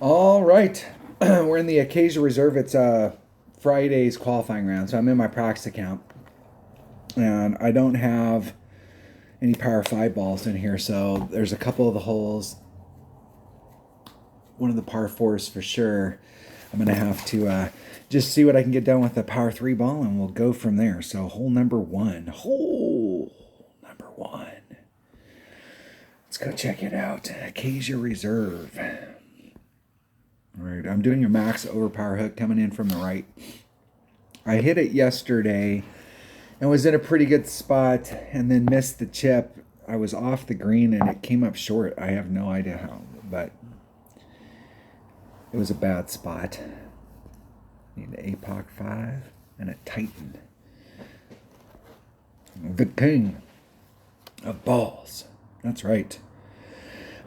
All right. We're in the Acacia Reserve. It's Friday's qualifying round. So I'm in my practice account. And I don't have any Power 5 balls in here. So there's a couple of the holes. One of the par 4s for sure. I'm going to have to just see what I can get done with the Power 3 ball. And we'll go from there. So hole number one. Hole number one. Let's go check it out. Acacia Reserve. All right, I'm doing a max overpower hook coming in from the right. I hit it yesterday and was in a pretty good spot and then missed the chip. I was off the green and it came up short. I have no idea how, but it was a bad spot. Need an APOC 5 and a Titan. The king of balls. That's right.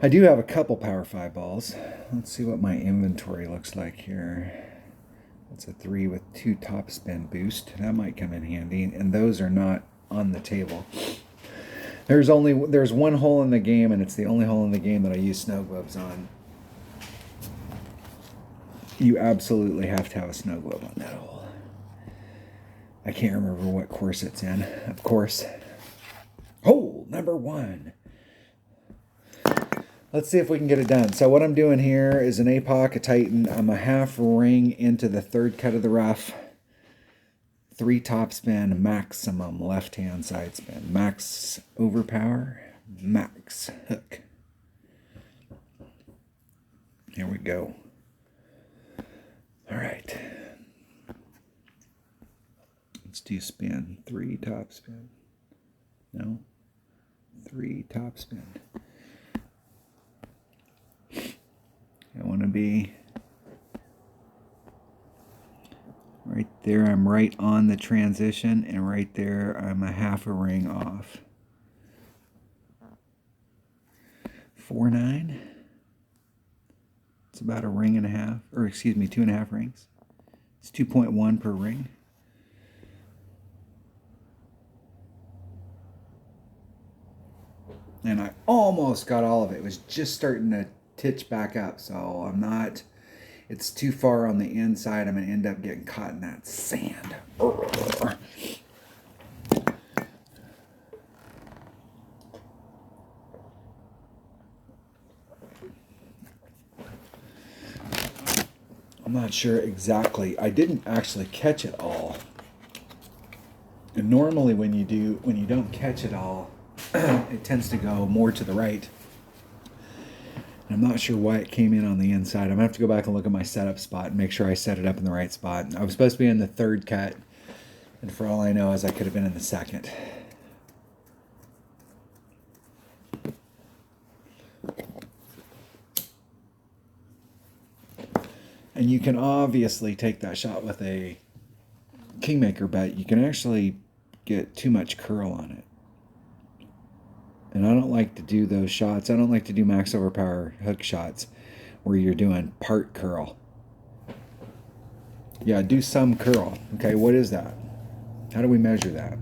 I do have a couple Power 5 balls. Let's see what my inventory looks like here. It's a 3 with 2 top spin boost. That might come in handy. And those are not on the table. There's one hole in the game, and it's the only hole in the game that I use snow globes on. You absolutely have to have a snow globe on that hole. I can't remember what course it's in, of course. Hole number one. Let's see if we can get it done. So what I'm doing here is an APOC, a Titan. I'm a half ring into the third cut of the rough. 3 top spin, maximum left-hand side spin. Max overpower, max hook. Here we go. All right. Let's do spin. 3 top spin. No. 3 top spin. I want to be right there. I'm right on the transition, and right there I'm a half a ring off. 4-9. It's about a ring and a half, or excuse me, 2.5 rings. It's 2.1 per ring. And I almost got all of it. It was just starting to titch back up, so it's too far on the inside. I'm going to end up getting caught in that sand. I'm not sure exactly. I didn't actually catch it all. And normally when you don't catch it all, it tends to go more to the right. I'm not sure why it came in on the inside. I'm going to have to go back and look at my setup spot and make sure I set it up in the right spot. I was supposed to be in the third cut, and for all I know is I could have been in the second. And you can obviously take that shot with a Kingmaker, but you can actually get too much curl on it. And I don't like to do those shots. I don't like to do max overpower hook shots where you're doing part curl. Yeah, do some curl. Okay, what is that? How do we measure that?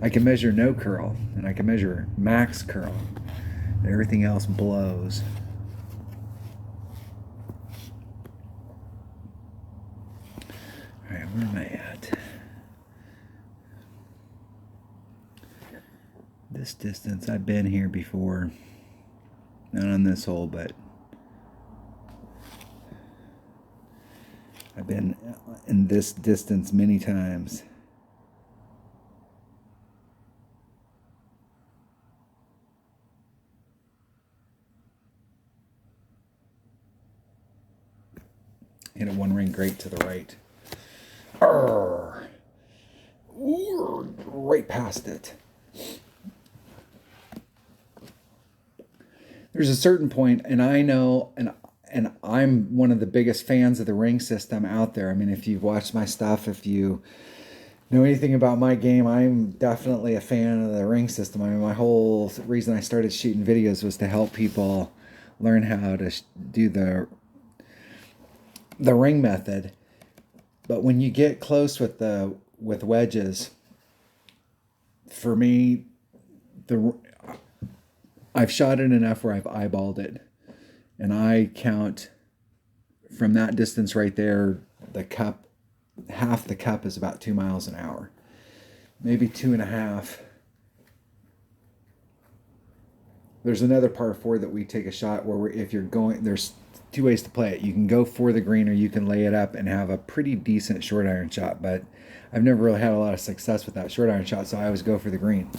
I can measure no curl, and I can measure max curl. Everything else blows. All right, where am I at? This distance, I've been here before. Not on this hole, but I've been in this distance many times. Hit a 1 ring great to the right. Arr! Ooh, right past it. There's a certain point, and I know, and I'm one of the biggest fans of the ring system out there. I mean, if you've watched my stuff, if you know anything about my game, I'm definitely a fan of the ring system. I mean, my whole reason I started shooting videos was to help people learn how to do the ring method. But when you get close with wedges, for me, I've shot it enough where I've eyeballed it, and I count from that distance right there, the cup, half the cup is about 2 miles an hour, maybe 2.5. There's another par 4 that we take a shot where if you're going, there's 2 ways to play it. You can go for the green, or you can lay it up and have a pretty decent short iron shot. But I've never really had a lot of success with that short iron shot, so I always go for the green.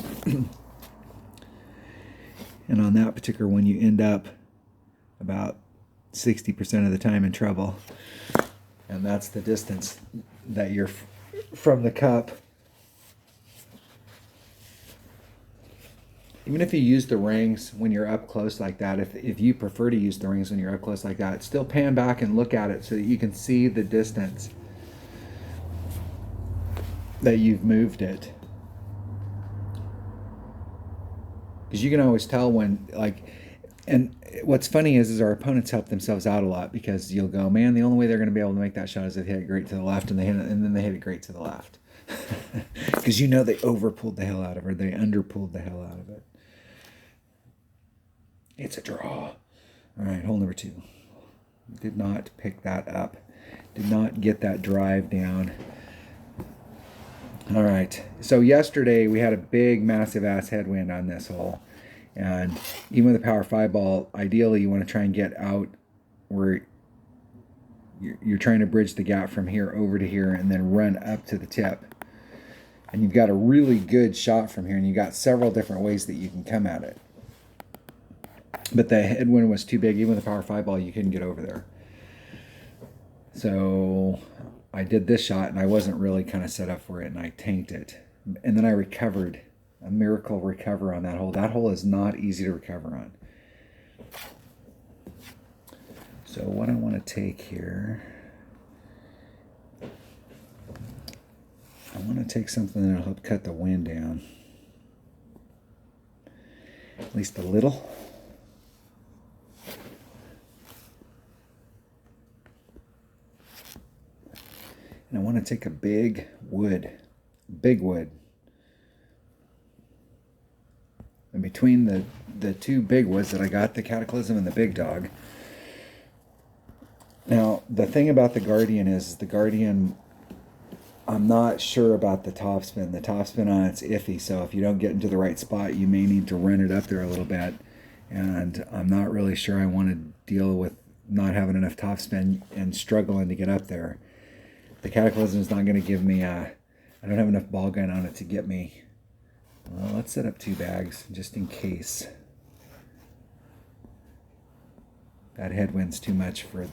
And on that particular one, you end up about 60% of the time in trouble. And that's the distance that you're from the cup. Even if you use the rings when you're up close like that, if you prefer to use the rings when you're up close like that, still pan back and look at it so that you can see the distance that you've moved it. Because you can always tell when, like, and what's funny is our opponents help themselves out a lot, because you'll go, man, the only way they're going to be able to make that shot is if they hit it great to the left, and then they hit it great to the left. Because you know they overpulled the hell out of it, or they underpulled the hell out of it. It's a draw. All right, hole number 2. Did not pick that up. Did not get that drive down. All right, so yesterday we had a big, massive ass headwind on this hole. And even with a power 5 ball, ideally you want to try and get out where you're trying to bridge the gap from here over to here and then run up to the tip. And you've got a really good shot from here, and you've got several different ways that you can come at it. But the headwind was too big. Even with a power 5 ball, you couldn't get over there. So I did this shot, and I wasn't really kind of set up for it, and I tanked it. And then I recovered, a miracle recover on that hole. That hole is not easy to recover on. So what I want to take here, I want to take something that will help cut the wind down. At least a little. And I want to take a big wood. And between the 2 big woods that I got, the Cataclysm and the Big Dog. Now, the thing about the Guardian is the Guardian, I'm not sure about the topspin. The topspin on it's iffy, so if you don't get into the right spot, you may need to run it up there a little bit. And I'm not really sure I want to deal with not having enough topspin and struggling to get up there. The Cataclysm is not going to give me I don't have enough ball gun on it to get me. Well, let's set up 2 bags just in case. That headwind's too much for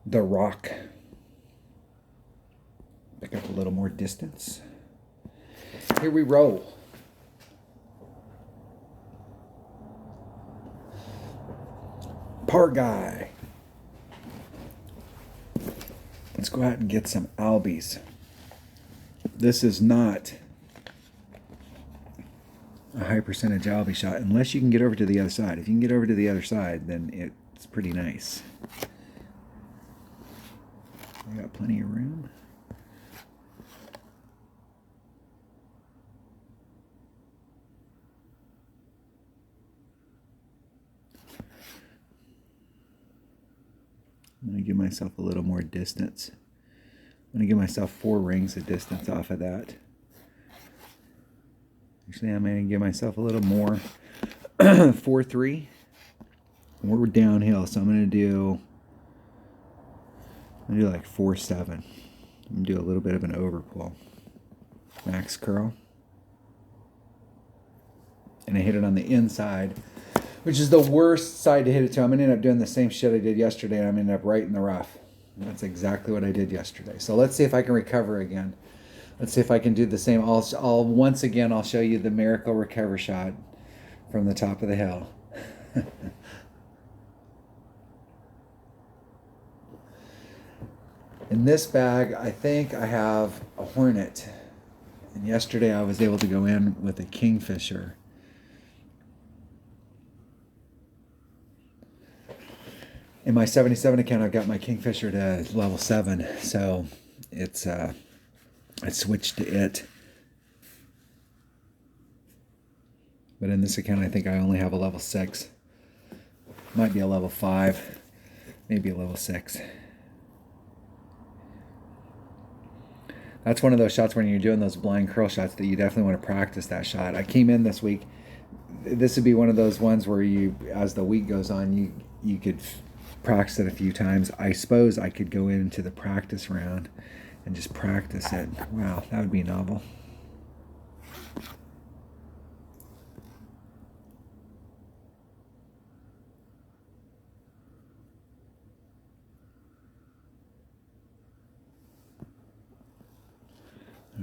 the rock. Pick up a little more distance. Here we roll. Par guy. Let's go out and get some Albies. This is not a high percentage Albie shot unless you can get over to the other side. If you can get over to the other side, then it's pretty nice. I got plenty of room. I'm going to give myself a little more distance. I'm going to give myself 4 rings of distance off of that. Actually, I'm going to give myself a little more. 4-3. We're downhill, so I'm going to do like 4-7. I'm going to do a little bit of an overpull. Max curl. And I hit it on the inside, which is the worst side to hit it to. I'm going to end up doing the same shit I did yesterday, and I'm going to end up right in the rough. That's exactly what I did yesterday. So let's see if I can recover again. Let's see if I can do the same. Once again, I'll show you the miracle recover shot from the top of the hill. In this bag, I think I have a Hornet. And yesterday I was able to go in with a Kingfisher. In my 77 account, I've got my Kingfisher to level 7, so it's I switched to it. But in this account, I think I only have a level 6. Might be a level 5. Maybe a level 6. That's one of those shots when you're doing those blind curl shots that you definitely want to practice that shot. I came in this week. This would be one of those ones where you, as the week goes on, you could practice it a few times. I suppose I could go into the practice round and just practice it. Wow, that would be novel.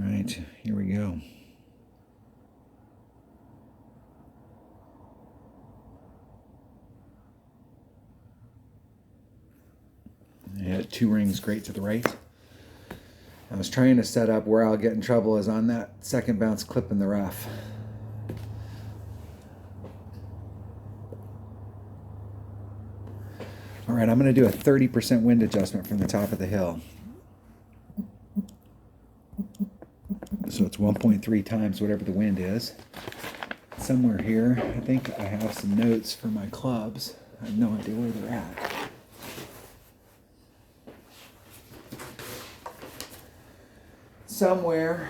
All right, here we go. I hit 2 rings great to the right. I was trying to set up where I'll get in trouble is on that second bounce clip in the rough. All right, I'm going to do a 30% wind adjustment from the top of the hill. So it's 1.3 times whatever the wind is. Somewhere here, I think I have some notes for my clubs. I have no idea where they're at. Somewhere.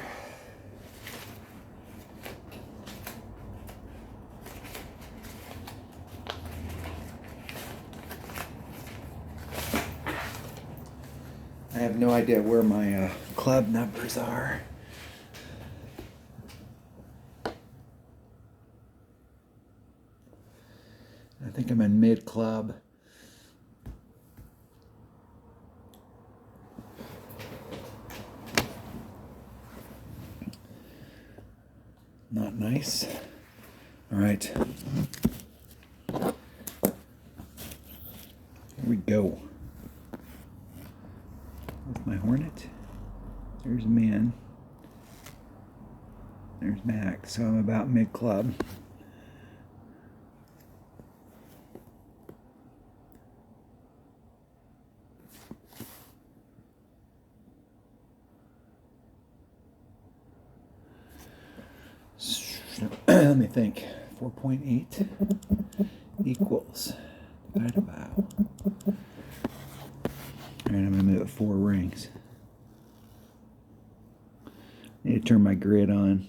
I have no idea where my club numbers are. I think I'm in mid club. Not nice. All right. Here we go. With my Hornet. There's Min. There's Max. So I'm about mid club. Let me think. 4.8 equals divided by. All right, I'm going to move it 4 rings. Need to turn my grid on.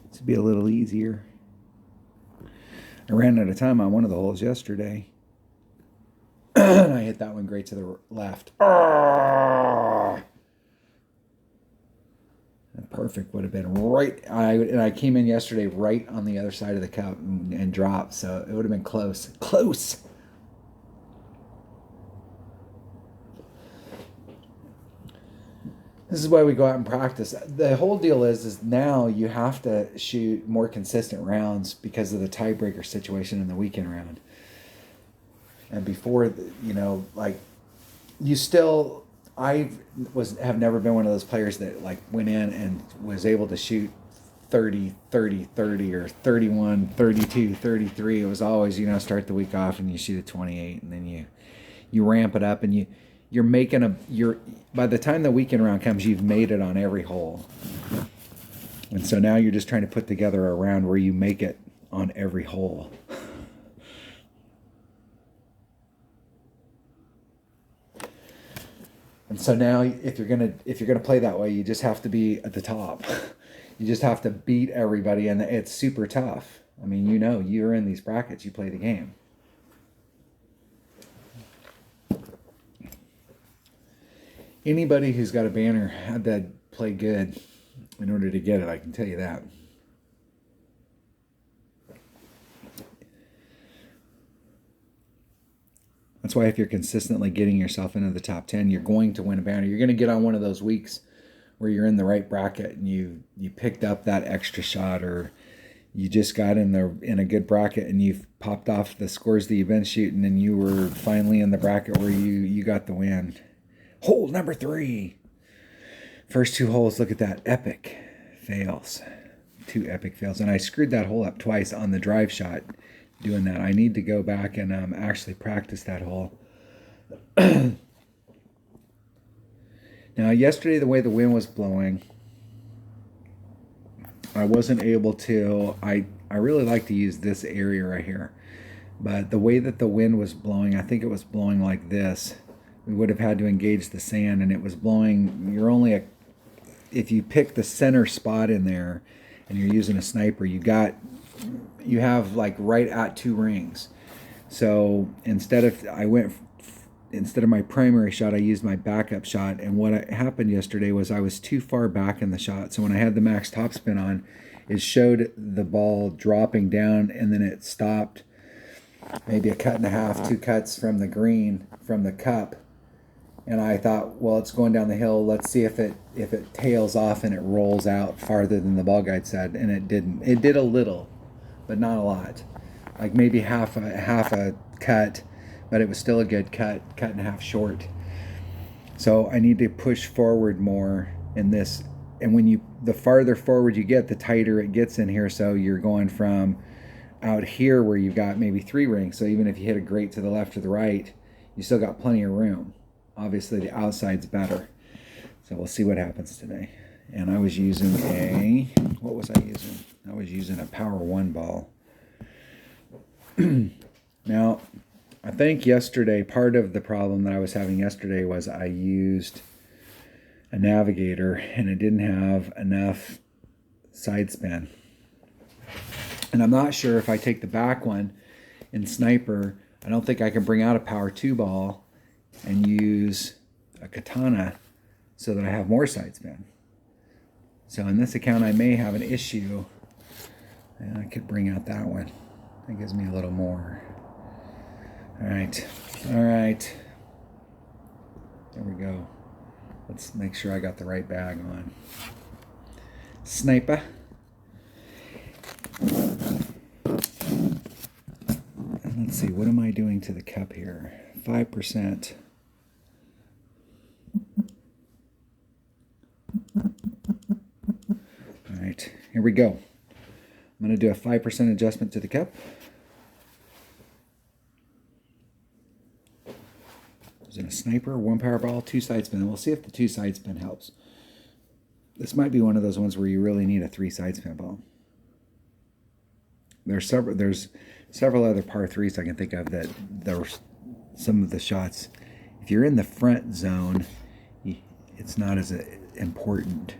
This will be a little easier. I ran out of time on one of the holes yesterday. And I hit that one great to the left. Perfect would have been right. I came in yesterday right on the other side of the cup and dropped, so it would have been close. Close. This is why we go out and practice. The whole deal is now you have to shoot more consistent rounds because of the tiebreaker situation in the weekend round. And before, like you still. Have never been one of those players that like went in and was able to shoot 30, 30, 30 or 31, 32, 33. It was always, start the week off and you shoot a 28 and then you ramp it up and you're making by the time the weekend round comes, you've made it on every hole. And so now you're just trying to put together a round where you make it on every hole. And so now, if you're gonna play that way, you just have to be at the top. You just have to beat everybody, and it's super tough. I mean, you're in these brackets. You play the game. Anybody who's got a banner had to play good in order to get it. I can tell you that. That's why if you're consistently getting yourself into the top 10, you're going to win a banner. You're going to get on one of those weeks where you're in the right bracket and you picked up that extra shot, or you just got in a good bracket and you've popped off the scores that you've been shooting and you were finally in the bracket where you got the win. Hole number 3. First 2 holes, look at that. Epic fails. 2 epic fails. And I screwed that hole up twice on the drive shot. Doing that, I need to go back and actually practice that hole. Now, yesterday, the way the wind was blowing, I wasn't able to. I really like to use this area right here, but the way that the wind was blowing, I think it was blowing like this. We would have had to engage the sand, and it was blowing. If you pick the center spot in there, and you're using a sniper, you have like right at 2 rings. So instead of my primary shot, I used my backup shot. And what happened yesterday was I was too far back in the shot. So when I had the max topspin on, it showed the ball dropping down, and then it stopped maybe a cut and a half, 2 cuts from the green, from the cup. And I thought, well, it's going down the hill. Let's see if it tails off and it rolls out farther than the ball guide said. And it didn't. It did a little, but not a lot. Like maybe half a cut, but it was still a good cut and a half short. So I need to push forward more in this. And the farther forward you get, the tighter it gets in here. So you're going from out here where you've got maybe 3 rings. So even if you hit a grate to the left or the right, you still got plenty of room. Obviously the outside's better. So we'll see what happens today. And I was using what was I using? I was using a Power 1 ball. Now, I think yesterday, part of the problem that I was having yesterday was I used a navigator and it didn't have enough side spin. And I'm not sure if I take the back one in sniper, I don't think I can bring out a Power 2 ball and use a katana so that I have more side spin. So in this account, I may have an issue. And I could bring out that one. That gives me a little more. All right. There we go. Let's make sure I got the right bag on. Sniper. And let's see, what am I doing to the cup here? 5%. All right, here we go. I'm going to do a 5% adjustment to the cup. Using a sniper, 1 power ball, 2 side spin. We'll see if the 2 side spin helps. This might be one of those ones where you really need a 3 side spin ball. There's several other par 3s I can think of that there were some of the shots. If you're in the front zone, it's not as important.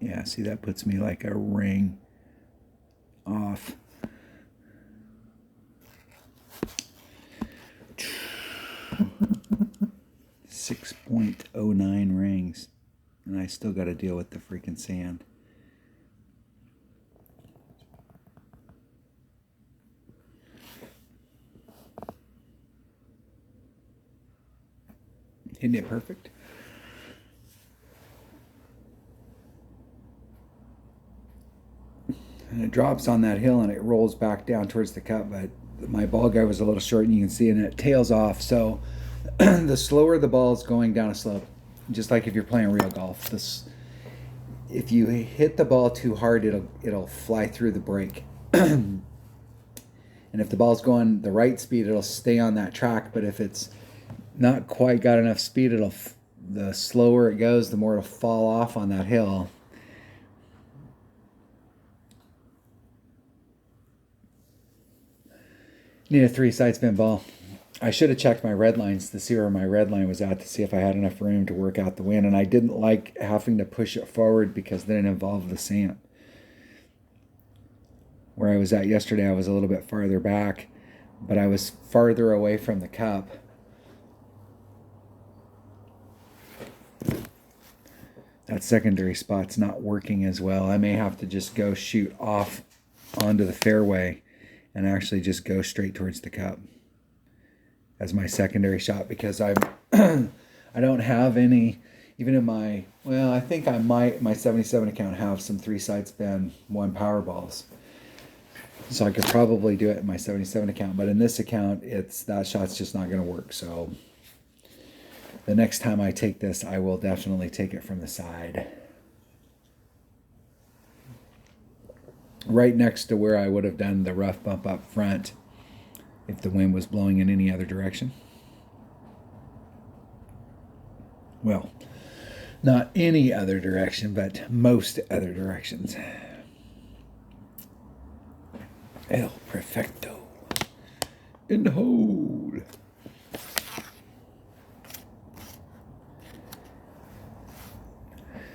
Yeah, see, that puts me like a ring off. .09 rings, and I still got to deal with the freaking sand. Isn't it perfect? And it drops on that hill and it rolls back down towards the cup, but my ball guide was a little short, and you can see, and it tails off. So the slower the ball is going down a slope, just like if you're playing real golf, if you hit the ball too hard, it'll fly through the break. And if the ball's going the right speed, it'll stay on that track. But if it's not quite got enough speed, the slower it goes, the more it'll fall off on that hill. Need a 3 side spin ball. I should have checked my red lines to see where my red line was at, to see if I had enough room to work out the wind. And I didn't like having to push it forward because then it involved the sand. Where I was at yesterday, I was a little bit farther back, but I was farther away from the cup. That secondary spot's not working as well. I may have to just go shoot off onto the fairway and actually just go straight towards the cup as my secondary shot, because I don't have any, even in my, well, I think I might, my 77 account, have some 3 side spin 1 power balls. So I could probably do it in my 77 account, but in this account, that shot's just not going to work. So the next time I take this, I will definitely take it from the side. right next to where I would have done the rough bump up front if the wind was blowing in any other direction. Well, not any other direction, but most other directions. El Perfecto. In the hole.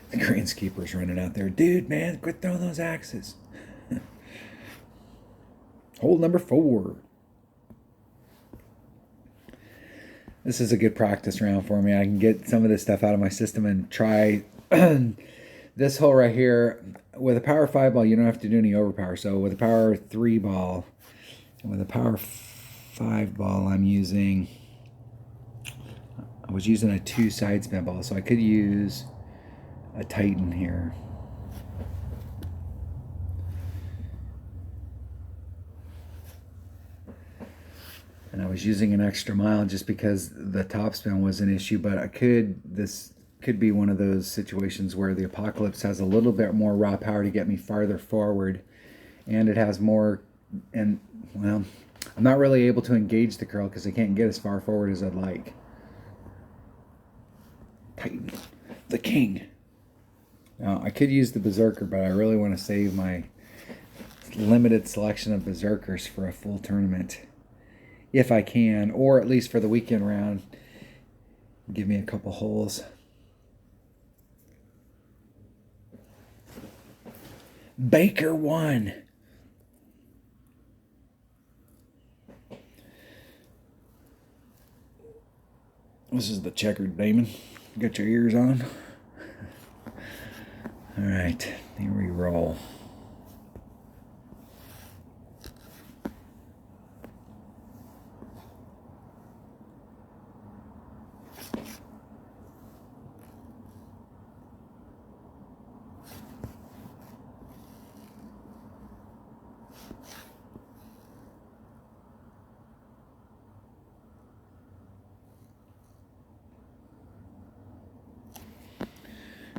The greenskeeper's running out there. Dude, man, quit throwing those axes. Hole number 4. This is a good practice round for me. I can get some of this stuff out of my system and try this hole right here. With a power 5 ball, you don't have to do any overpower. So with a power 3 ball, and with a power 5 ball, I was using a 2 side spin ball, so I could use a Titan here. And I was using an extra mile just because the topspin was an issue, but this could be one of those situations where the Apocalypse has a little bit more raw power to get me farther forward, and it has more, and well, I'm not really able to engage the curl because I can't get as far forward as I'd like. Titan, the king. Now, I could use the Berserker, but I really want to save my limited selection of Berserkers for a full tournament. If I can, or at least for the weekend round. Give me a couple holes. Baker won. This is the checkered Damon. Got your ears on? All right, here we roll.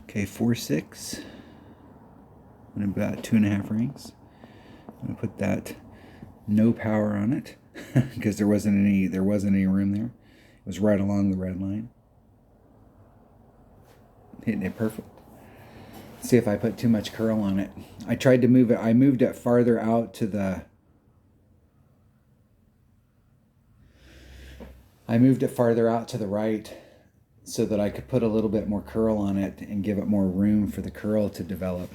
Okay, 4-6. And about 2.5 rings. I'm gonna put that no power on it because there wasn't any room there. It was right along the red line. Hitting it perfect. See if I put too much curl on it. I tried to move it. I moved it farther out to the. I moved it farther out to the right so that I could put a little bit more curl on it and give it more room for the curl to develop.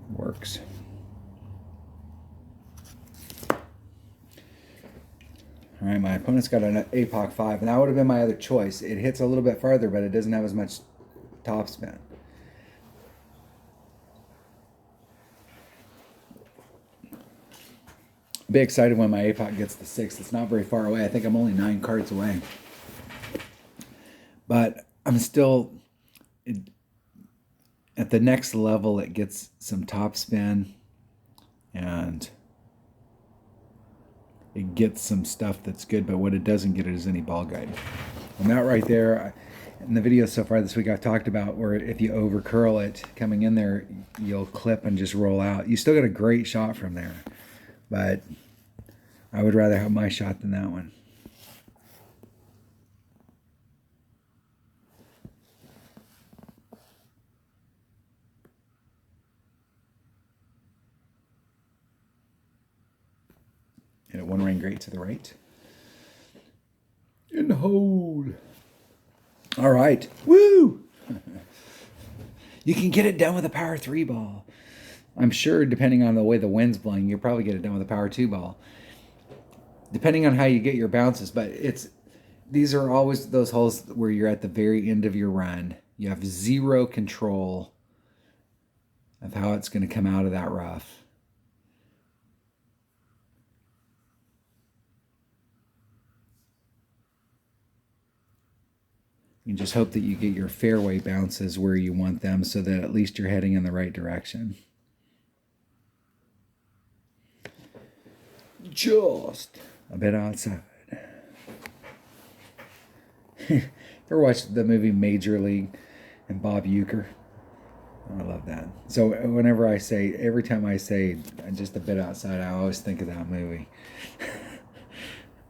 Works. All right, my opponent's got an APOC 5, and that would have been my other choice. It hits a little bit farther, but it doesn't have as much topspin. Be excited when my APOC gets to 6. It's not very far away. I think I'm only 9 cards away. But I'm still at the next level. It gets some topspin, and it gets some stuff that's good. But what it doesn't get is any ball guide. And that right there, in the video so far this week, I've talked about where if you over curl it coming in there, you'll clip and just roll out. You still get a great shot from there. But I would rather have my shot than that one. Hit it 1 ring great to the right. In the hole. All right. Woo! You can get it done with a power 3 ball. I'm sure, depending on the way the wind's blowing, you'll probably get it done with a power 2 ball. Depending on how you get your bounces, but these are always those holes where you're at the very end of your run. You have zero control of how it's going to come out of that rough. You just hope that you get your fairway bounces where you want them so that at least you're heading in the right direction. Just a bit outside. Ever watched the movie Major League and Bob Uecker? I love that. So whenever I say, every time I say just a bit outside, I always think of that movie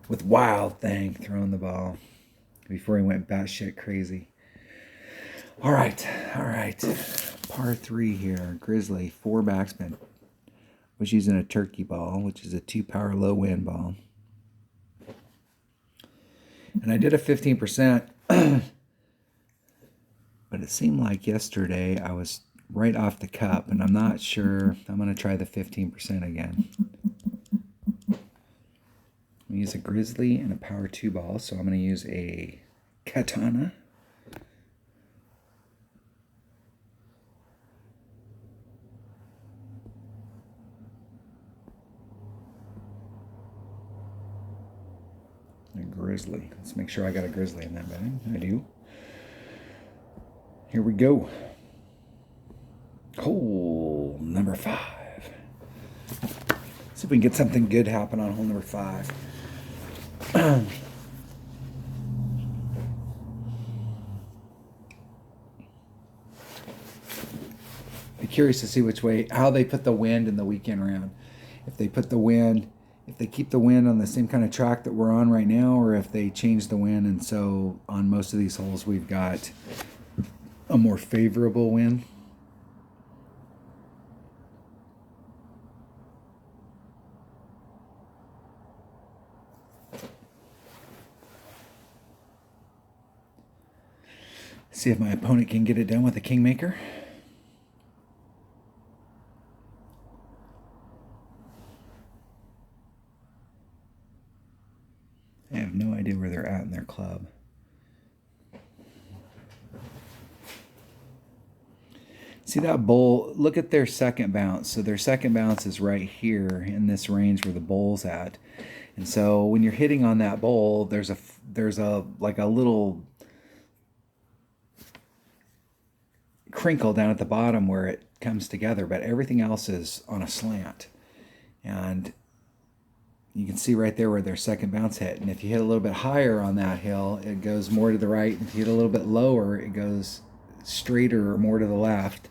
with Wild Thing throwing the ball before he went batshit crazy. All right. Par 3 here. Grizzly, 4 backspin. Was using a turkey ball, which is a 2-power low wind ball. And I did a 15%, but it seemed like yesterday I was right off the cup, and I'm not sure. I'm going to try the 15% again. I'm going to use a Grizzly and a power 2 ball, so I'm going to use a Katana. A Grizzly. Let's make sure I got a Grizzly in that bag. I do. Here we go. Hole number 5. See if we can get something good happen on hole number 5. Be curious to see how they put the wind in the weekend round. If they keep the wind on the same kind of track that we're on right now, or if they change the wind, and so on most of these holes we've got a more favorable wind. See if my opponent can get it done with a Kingmaker. I have no idea where they're at in their club. See that bowl? Look at their second bounce. So their second bounce is right here in this range where the bowl's at. And so when you're hitting on that bowl, there's a like a little crinkle down at the bottom where it comes together, but everything else is on a slant. And you can see right there where their second bounce hit. And if you hit a little bit higher on that hill, it goes more to the right. If you hit a little bit lower, it goes straighter or more to the left.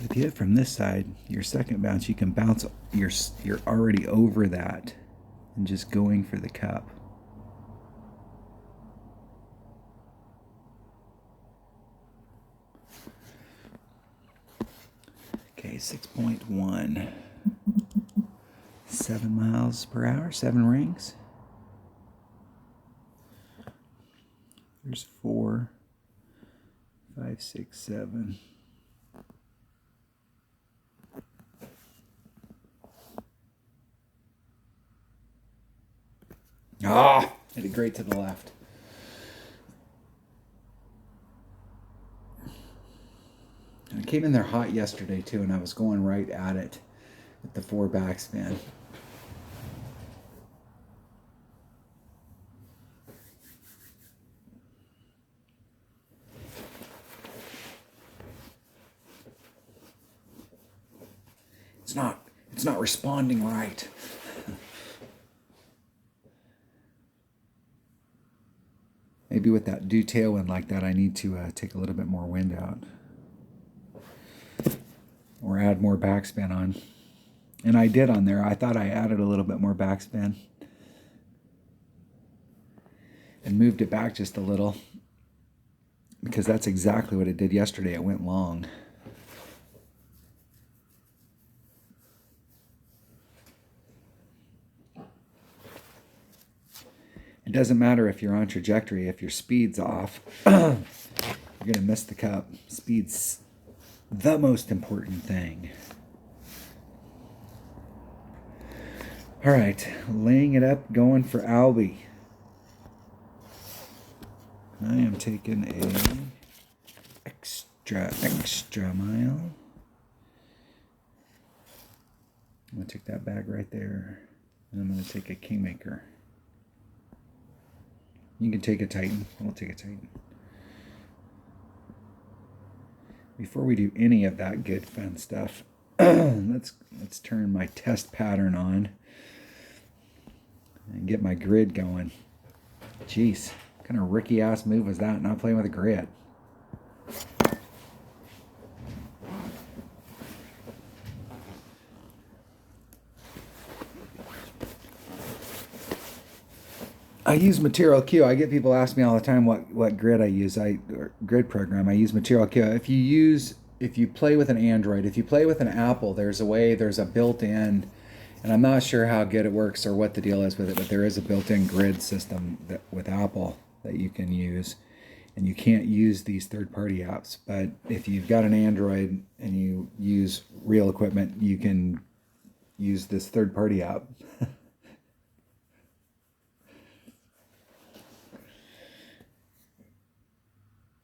If you hit from this side, your second bounce, you can bounce, you're already over that and just going for the cup. Okay, 6.1. 7 miles per hour, 7 rings. There's 4, 5, 6, 7. Ah, hit it great to the left. And I came in there hot yesterday too, and I was going right at it with the 4 backspin. It's not responding right. Maybe with that due tailwind like that, I need to take a little bit more wind out. Or add more backspin on. And I did on there. I thought I added a little bit more backspin. And moved it back just a little. Because that's exactly what it did yesterday. It went long. It doesn't matter if you're on trajectory. If your speed's off, you're going to miss the cup. Speed's the most important thing. All right, laying it up, going for Albie. I am taking a extra mile. I'm going to take that bag right there. And I'm going to take a Kingmaker. You can take a Titan. We'll take a Titan. Before we do any of that good fun stuff, let's turn my test pattern on. and get my grid going. Jeez, what kind of Ricky ass move was that? Not playing with a grid. I use Material Q. I get people ask me all the time what grid I use. Or grid program. I use Material Q. If you play with an Android, if you play with an Apple, there's a built-in, and I'm not sure how good it works or what the deal is with it, but there is a built-in grid system with Apple that you can use, and you can't use these third-party apps. But if you've got an Android and you use real equipment, you can use this third-party app.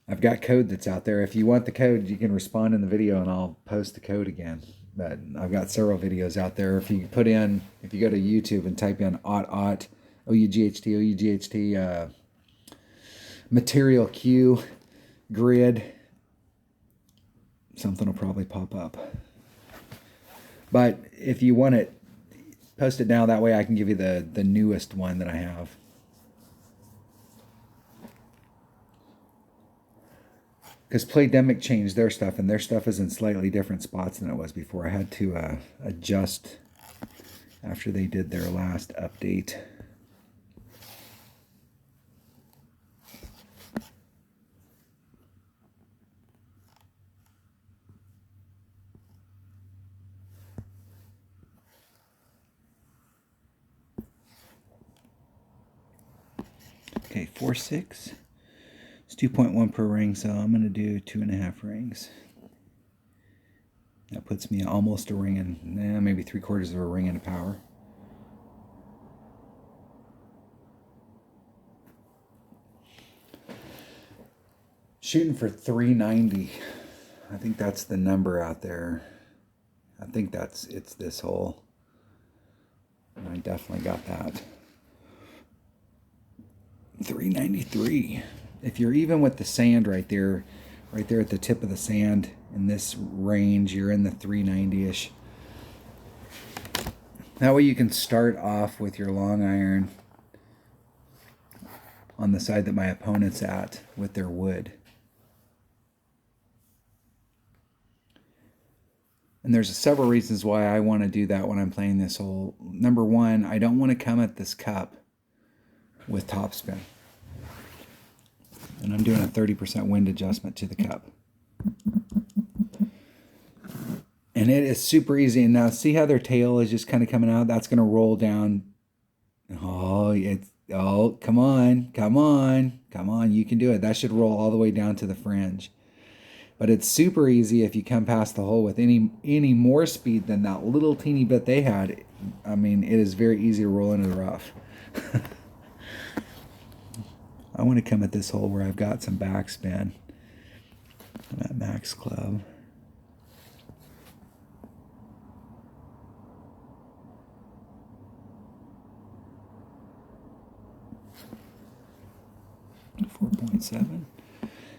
I've got code that's out there. If you want the code, you can respond in the video and I'll post the code again. But I've got several videos out there. If you go to YouTube and type in OUGHT, Material Q, grid, something will probably pop up. But if you want it, post it now. That way I can give you the newest one that I have. Because Playdemic changed their stuff, and their stuff is in slightly different spots than it was before. I had to adjust after they did their last update. Okay, 4/6. It's 2.1 per ring, so I'm going to do 2.5 rings. That puts me almost a ring and maybe 3/4 of a ring into power. Shooting for 390. I think that's the number out there. I think it's this hole. And I definitely got that. 393. If you're even with the sand right there at the tip of the sand in this range, you're in the 390-ish. That way you can start off with your long iron on the side that my opponent's at with their wood. And there's several reasons why I want to do that when I'm playing this hole. Number one, I don't want to come at this cup with topspin. And I'm doing a 30% wind adjustment to the cup. And it is super easy. And now see how their tail is just kind of coming out? That's going to roll down. Oh, come on. You can do it. That should roll all the way down to the fringe. But it's super easy if you come past the hole with any more speed than that little teeny bit they had. I mean, it is very easy to roll into the rough. I want to come at this hole where I've got some backspin. I'm at max club. .7,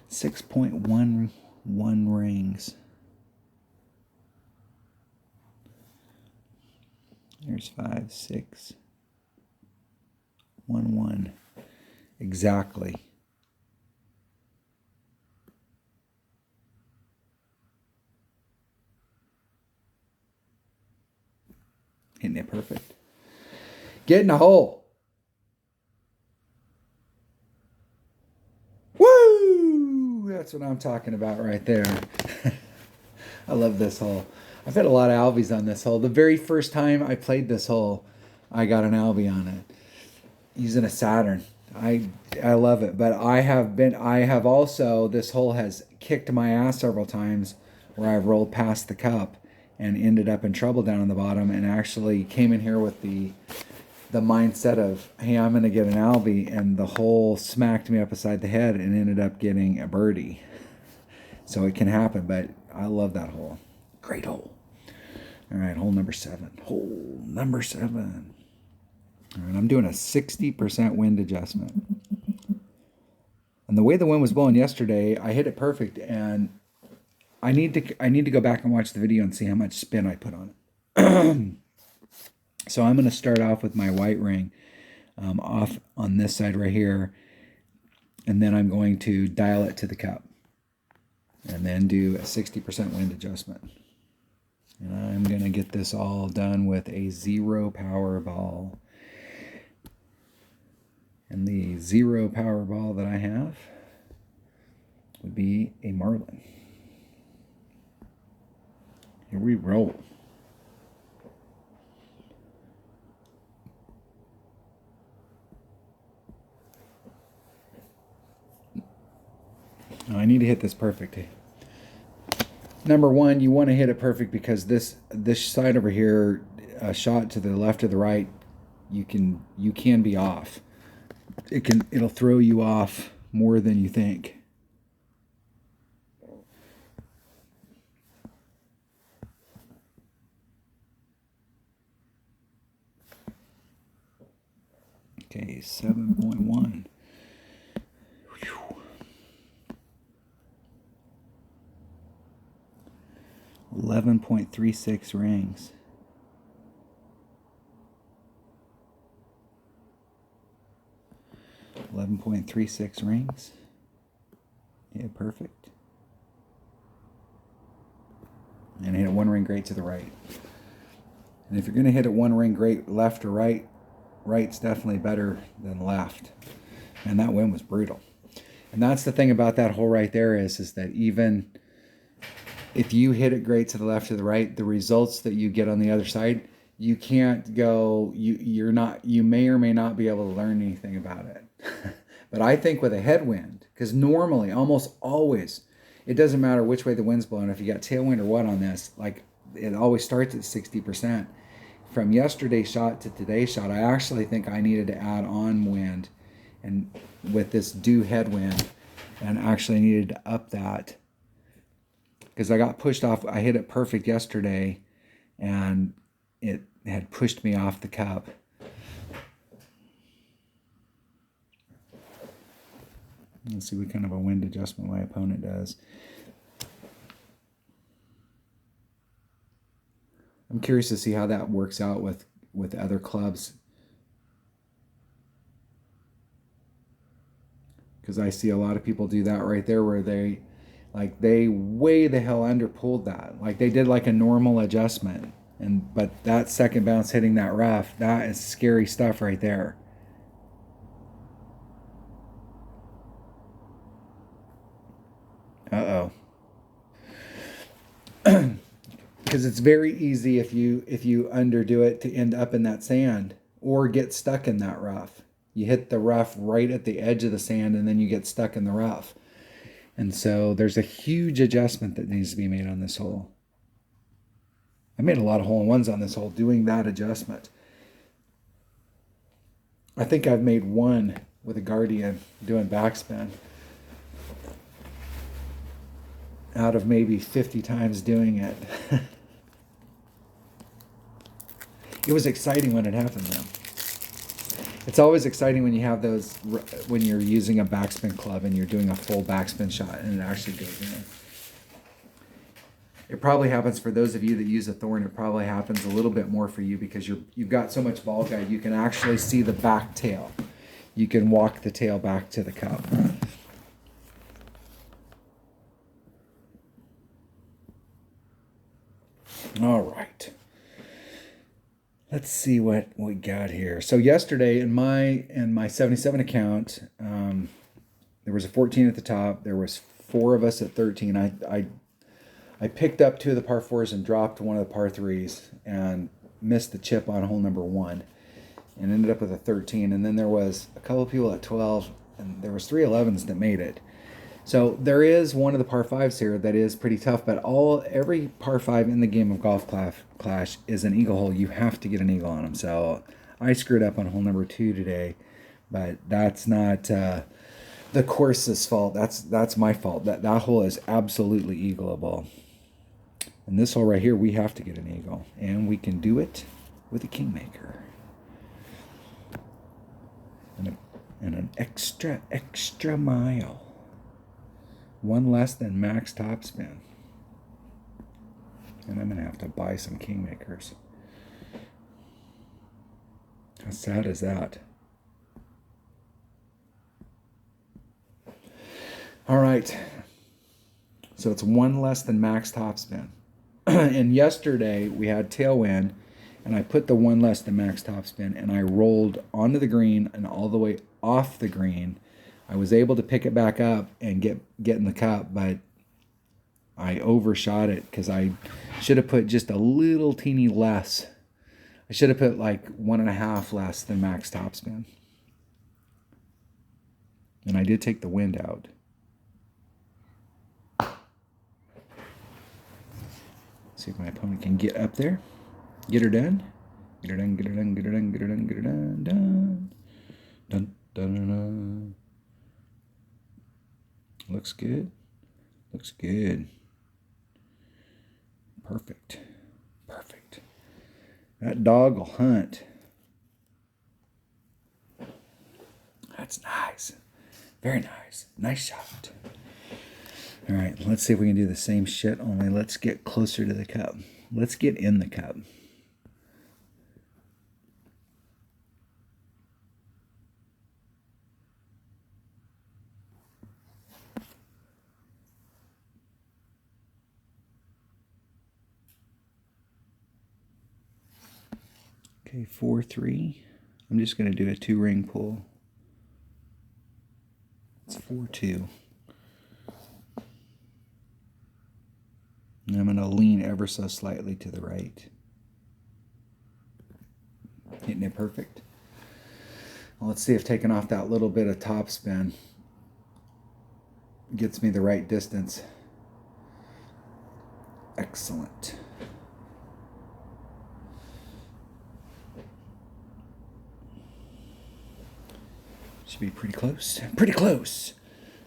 6.11 rings. There's 5, 6, 1, 1. Exactly. Hitting it perfect. Get in the hole. Woo! That's what I'm talking about right there. I love this hole. I've had a lot of albies on this hole. The very first time I played this hole, I got an albie on it using a Saturn. I love it, but I have also, this hole has kicked my ass several times where I've rolled past the cup and ended up in trouble down on the bottom, and actually came in here with the mindset of, hey, I'm going to get an albie, and the hole smacked me up beside the head and ended up getting a birdie. So it can happen, but I love that hole. Great hole. All right, hole number 7. Hole number 7. All right, I'm doing a 60% wind adjustment. And the way the wind was blowing yesterday, I hit it perfect, and I need to go back and watch the video and see how much spin I put on it. So I'm going to start off with my white ring. off on this side right here. And then I'm going to dial it to the cup. And then do a 60% wind adjustment. And I'm going to get this all done with a 0 power ball. And the 0 power ball that I have would be a Marlin. Here we roll. Now I need to hit this perfect. Number one, you want to hit it perfect because this side over here, a shot to the left or the right, you can be off. It'll throw you off more than you think. Okay, 7.1. 11.36 rings. Rings. Yeah, perfect. And hit it one ring great to the right. And if you're going to hit it one ring great left or right, right's definitely better than left. And that wind was brutal. And that's the thing about that hole right there is that even if you hit it great to the left or the right, the results that you get on the other side, you can't go, you may or may not be able to learn anything about it. But I think with a headwind, because normally, almost always, it doesn't matter which way the wind's blowing, if you got tailwind or what on this, like it always starts at 60%. From yesterday's shot to today's shot, I actually think I needed to add on wind and with this due headwind, and actually needed to up that because I got pushed off. I hit it perfect yesterday and it had pushed me off the cup. Let's see what kind of a wind adjustment my opponent does. I'm curious to see how that works out with other clubs. Because I see a lot of people do that right there where they way the hell under pulled that. Like they did like a normal adjustment. But that second bounce hitting that rough, that is scary stuff right there. Uh-oh. Because it's very easy if you underdo it to end up in that sand or get stuck in that rough. You hit the rough right at the edge of the sand and then you get stuck in the rough. And so there's a huge adjustment that needs to be made on this hole. I made a lot of hole-in-ones on this hole doing that adjustment. I think I've made one with a Guardian doing backspin out of maybe 50 times doing it. It was exciting when it happened though. It's always exciting when you have those, when you're using a backspin club and you're doing a full backspin shot and it actually goes in. It probably happens for those of you that use a Thorn. It probably happens a little bit more for you because you've got so much ball guide. You can actually see the back tail. You can walk the tail back to the cup. All right. Let's see what we got here. So yesterday in my 77 account, there was a 14 at the top. There was 4 of us at 13. I picked up 2 of the par 4s and dropped one of the par 3s and missed the chip on hole number 1 and ended up with a 13. And then there was a couple of people at 12 and there was 3 11s that made it. So there is one of the par 5s here that is pretty tough, but every par 5 in the game of Golf Clash is an eagle hole. You have to get an eagle on them. So I screwed up on hole number 2 today, but that's not the course's fault. That's my fault. That hole is absolutely eagleable. And this hole right here, we have to get an eagle, and we can do it with a Kingmaker and an extra mile. One less than max topspin. And I'm going to have to buy some Kingmakers. How sad is that? All right. So it's one less than max topspin. And yesterday we had tailwind, and I put the one less than max topspin, and I rolled onto the green and all the way off the green. I was able to pick it back up and get in the cup, but I overshot it because I should have put just a little teeny less. I should have put like 1.5 less than max topspin. And I did take the wind out. See if my opponent can get up there. Get her done. Get her done, get her done, get her done, get her done, get her done, done. Dun, dun, dun, dun. Looks good. Looks good. Perfect. Perfect. That dog will hunt. That's nice. Very nice. Nice shot. All right, let's see if we can do the same shit, only let's get closer to the cup. Let's get in the cup. Okay, 4-3. I'm just going to do a 2-ring pull. It's 4-2. And I'm going to lean ever so slightly to the right. Hitting it perfect. Well, let's see if taking off that little bit of topspin gets me the right distance. Excellent. Should be pretty close. Pretty close.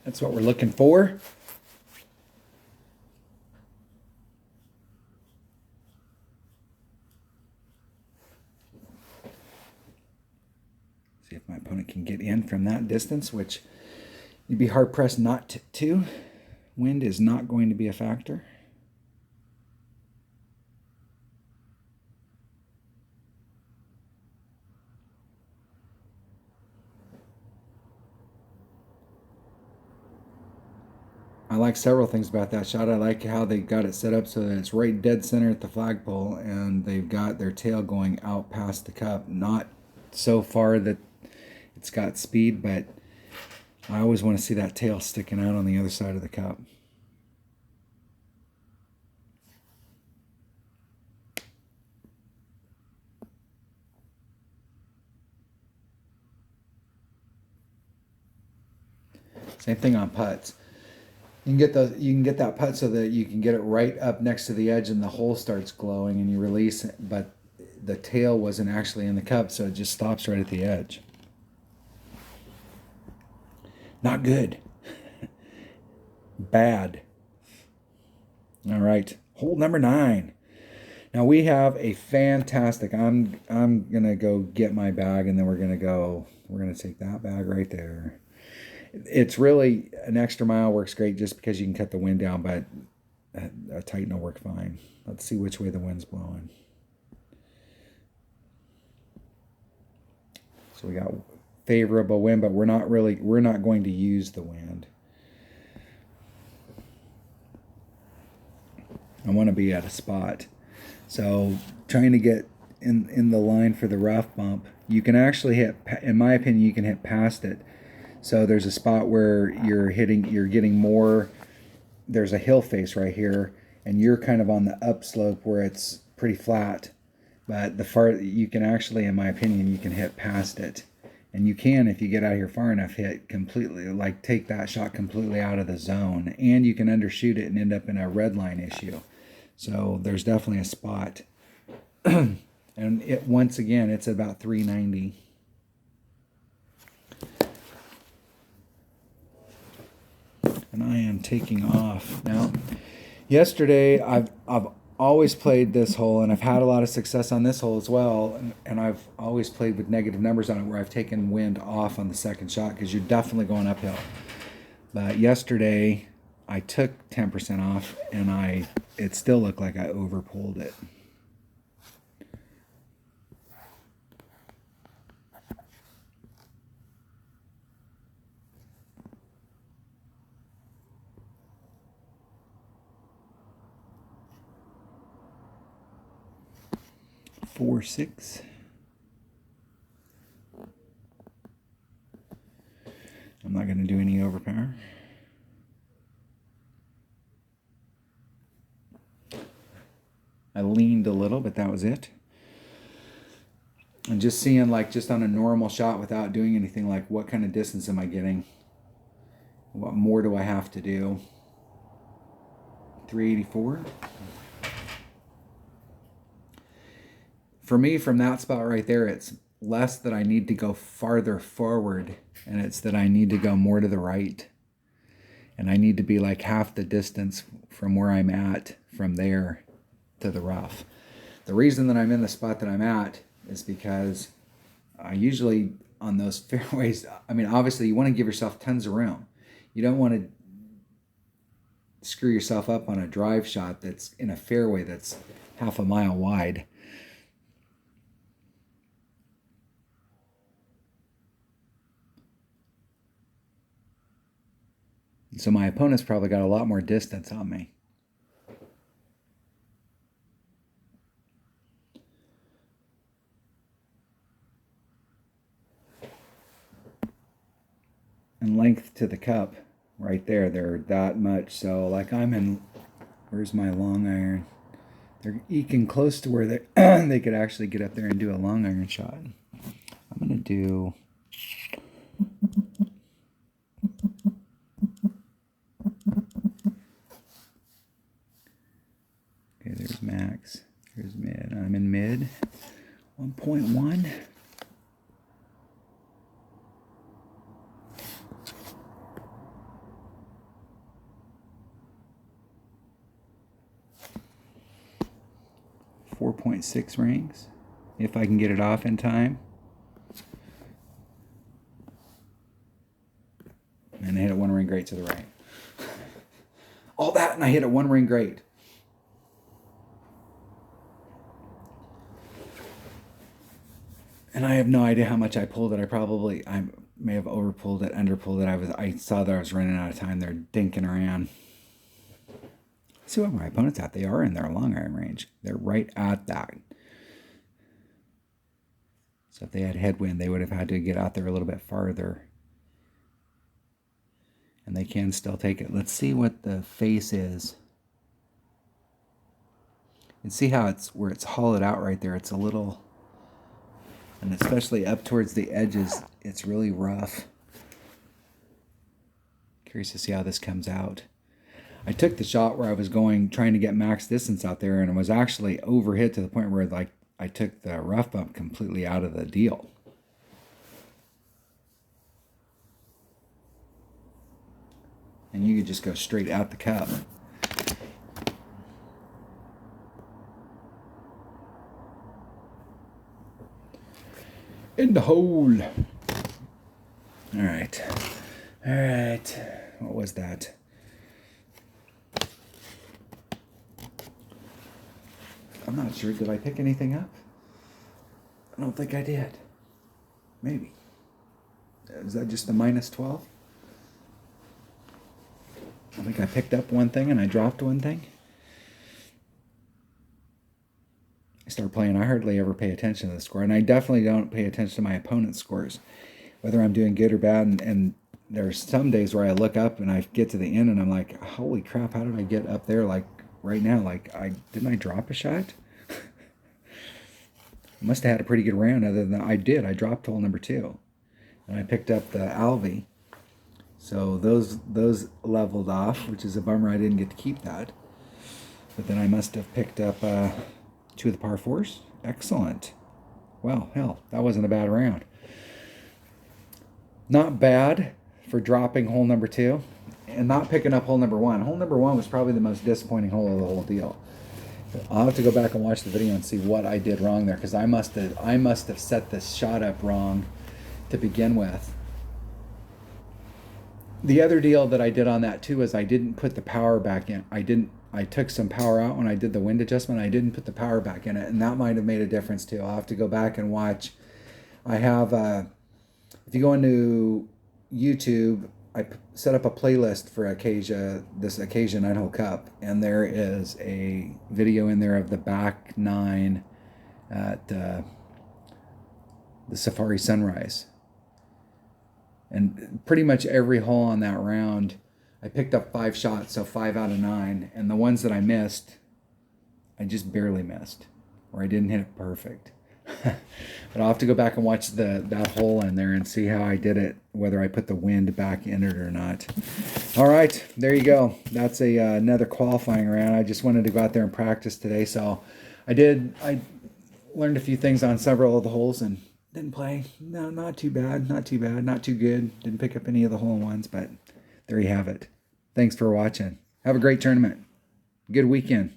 That's what we're looking for. See if my opponent can get in from that distance, which you'd be hard-pressed not to. Wind is not going to be a factor. I like several things about that shot. I like how they got it set up so that it's right dead center at the flagpole, and they've got their tail going out past the cup. Not so far that it's got speed, but I always want to see that tail sticking out on the other side of the cup. Same thing on putts. You can get that putt so that you can get it right up next to the edge and the hole starts glowing and you release it, but the tail wasn't actually in the cup, so it just stops right at the edge. Not good. Bad. All right, hole number 9. Now we have a fantastic. I'm gonna go get my bag, and then we're gonna take that bag right there. It's really an extra mile works great just because you can cut the wind down, but a Titan will work fine. Let's see which way the wind's blowing. So we got favorable wind, but we're not going to use the wind. I want to be at a spot. So trying to get in the line for the rough bump, you can actually hit, in my opinion, you can hit past it. So there's a spot where you're getting more, there's a hill face right here, and you're kind of on the upslope where it's pretty flat. But you can actually, in my opinion, you can hit past it. And you can, if you get out here far enough, hit completely, like take that shot completely out of the zone. And you can undershoot it and end up in a red line issue. So there's definitely a spot. And once again, it's about 390. And I am taking off. Now, yesterday, I've always played this hole, and I've had a lot of success on this hole as well, and I've always played with negative numbers on it where I've taken wind off on the second shot because you're definitely going uphill. But yesterday, I took 10% off, and it still looked like I overpulled it. 4-6. I'm not going to do any overpower. I leaned a little, but that was it. And just seeing, like, just on a normal shot without doing anything, like, what kind of distance am I getting? What more do I have to do? 384. For me, from that spot right there, it's less that I need to go farther forward, and it's that I need to go more to the right. And I need to be like half the distance from where I'm at from there to the rough. The reason that I'm in the spot that I'm at is because I usually on those fairways, I mean, obviously you want to give yourself tons of room. You don't want to screw yourself up on a drive shot that's in a fairway that's half a mile wide. So my opponent's probably got a lot more distance on me. And length to the cup, right there, they're that much. So like I'm in, where's my long iron? They're eking close to where they they could actually get up there and do a long iron shot. I'm gonna do. Okay, there's max. Here's mid. I'm in mid. 1.1. .6 rings, if I can get it off in time. And I hit it one ring great to the right. All that, and I hit it one ring great. And I have no idea how much I pulled it. I may have overpulled it, underpulled it. I saw that I was running out of time. They're dinking around. See what my opponent's at. They are in their long iron range. They're right at that. So if they had headwind, they would have had to get out there a little bit farther. And they can still take it. Let's see what the face is. And see how it's where it's hollowed out right there. It's a little, and especially up towards the edges, it's really rough. Curious to see how this comes out. I took the shot where I was trying to get max distance out there, and it was actually overhit to the point where like I took the rough bump completely out of the deal. And you could just go straight out the cup. In the hole. All right. All right. What was that? I'm not sure. Did I pick anything up? I don't think I did. Maybe. Is that just a -12? I think I picked up one thing and I dropped one thing. I start playing, I hardly ever pay attention to the score. And I definitely don't pay attention to my opponent's scores, whether I'm doing good or bad. And there's some days where I look up and I get to the end and I'm like, holy crap, how did I get up there? Like right now, like didn't I drop a shot? I must have had a pretty good round. Other than I did. I dropped hole number 2. And I picked up the Alvey. So those leveled off, which is a bummer I didn't get to keep that. But then I must have picked up 2 of the par 4s. Excellent. Well, hell, that wasn't a bad round. Not bad for dropping hole number 2 and not picking up hole number 1. Hole number 1 was probably the most disappointing hole of the whole deal. I'll have to go back and watch the video and see what I did wrong there, because I must have set this shot up wrong to begin with. The other deal that I did on that too is I didn't put the power back in. I took some power out when I did the wind adjustment. I didn't put the power back in it, and that might have made a difference too. I'll have to go back and watch. I have, if you go into YouTube, I set up a playlist for Acacia, this Acacia 9-hole cup, and there is a video in there of the back 9 at the Safari Sunrise. And pretty much every hole on that round, I picked up 5 shots, so 5 out of 9. And the ones that I missed, I just barely missed, or I didn't hit it perfect. But I'll have to go back and watch that hole in there and see how I did it, whether I put the wind back in it or not. All right, there you go. That's another qualifying round. I just wanted to go out there and practice today, so I learned a few things on several of the holes and didn't play. No, not too bad, not too bad, not too good. Didn't pick up any of the hole-in-ones, but there you have it. Thanks for watching. Have a great tournament. Good weekend.